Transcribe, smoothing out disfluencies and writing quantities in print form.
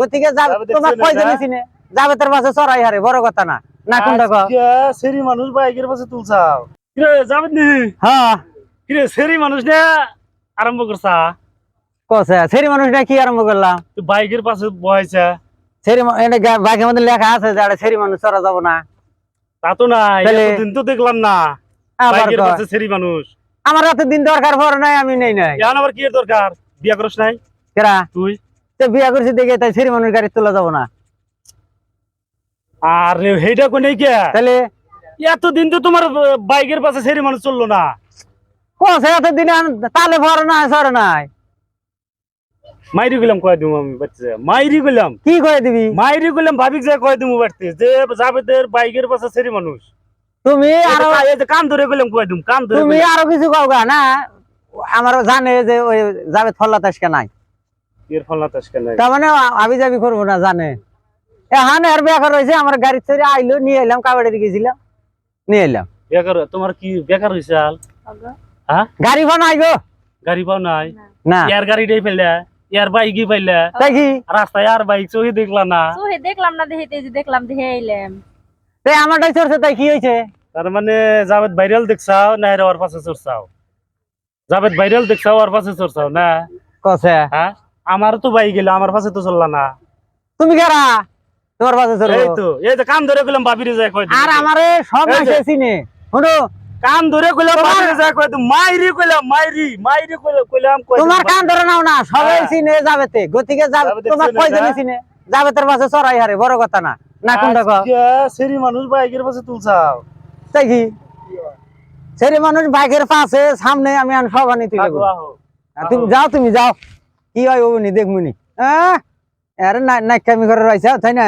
গতিকে যাবে তোমার কয়জন চিনে যাবে তোর পাশে চড়াই হারে বড় কথা না না কোন দেখো সেরি মানুষ বাইকের পাশে তুলছাও কিরে যাবেন নি হ্যাঁ কিরে সেরি মানুষ না আরম্ভ করছা কসে সেরি মানুষটা কি আরম্ভ করলাম তুই বাইকের পাশে বহাইছা সেরি বাইকের মধ্যে লেখা আছে যে সেরি মানুষ চড়া যাবো না তা তো না এতদিন তো দেখলাম না বাইকের পাশে সেরি মানুষ আমার এত দিন দরকার পড়ে নাই আমি নেই নাই এখন আবার কি এর দরকার বিয়া করছ নাই কেরা তুই তো বিয়া করছি দেখে তাই সেরি মানুষ গাড়ি তোলা যাবো না আরে হেইটা কোনে কে তাহলে এতদিন তো তোমার বাইকের পাশে সেরি মানুষ চললো না কসে এত দিন তালে ভরে নাই সরে নাই মাইরি গেলাম কয় দিমু আমি বাচ্চা মাইরি গেলাম কি করে দিবি মাইরি গেলাম ভাবিক যায় কয় দিমু বাড়তে যে যাবেদের বাইকের পাশে সেরি মানুষ তুমি আরো এই যে কান ধরে গেলাম কয় দিমু কান ধরে তুমি আরো কিছু কাও গা না আমারও জানে যে ওই যাবে থল্লা তাসকে নাই এর ফল না তাসকে নাই তার মানে আবি যাবি করবো না জানে হ্যাঁ এর বেকার রয়েছে আমার গাড়ি চড়ে আইলো নিয়ে এলাম কাবাড়ি গেছিলাম নিয়ে এলাম বেকার তোমার কি বেকার হইছে আল হ্যাঁ গাড়ি বানাই গো গাড়ি পাও নাই না ইয়ার গাড়িটাই ফেললে ইয়ার বাইকই পাইলে তাই কি রাস্তায় আর বাইক চোখে দেখলা না সোহে দেখলাম না দেখে যে দেখলাম দেখে আইলাম তাই আমারটাই চড়ছে তাই কি হয়েছে তার মানে জাবেদ ভাইরাল দেখছাও না এর ওর পাশে চড়ছাও জাবেদ ভাইরাল দেখছাও ওর পাশে চড়ছাও না কসে হ্যাঁ আমার তো বাইক গেল আমার পাশে তো চললা না তুমি কেরা তোমার পাশে চলো এই তো এই যে কান ধরে গেলাম বাবিরে যায় কয় আর আমারে সব এই যে। মাসে চিনে শুনো কান ধরে কইলাম বাবিরে যায় কয় মাইরি কইলাম মাইরি মাইরি কইলাম কয় তোমার কান ধরে নাও না সবাই হ্যাঁ। চিনে যাবেতে গতিকে যাবে যাবেতে তোমার চিনে কয়জন না? চিনে যাবে তোর পাশে চড়াই হারে বড় কথা না না কোন দেখো সেরি মানুষ বাইকের পাশে তুলছাও তাই কি সেরি মানুষ বাইকের পাশে সামনে আমি সব আনি তুলে আগো আহো তুমি যাও তুমি যাও কি হয় ও নি দেখমুনি আরে না নাইকামি করে রয়েছে তাই না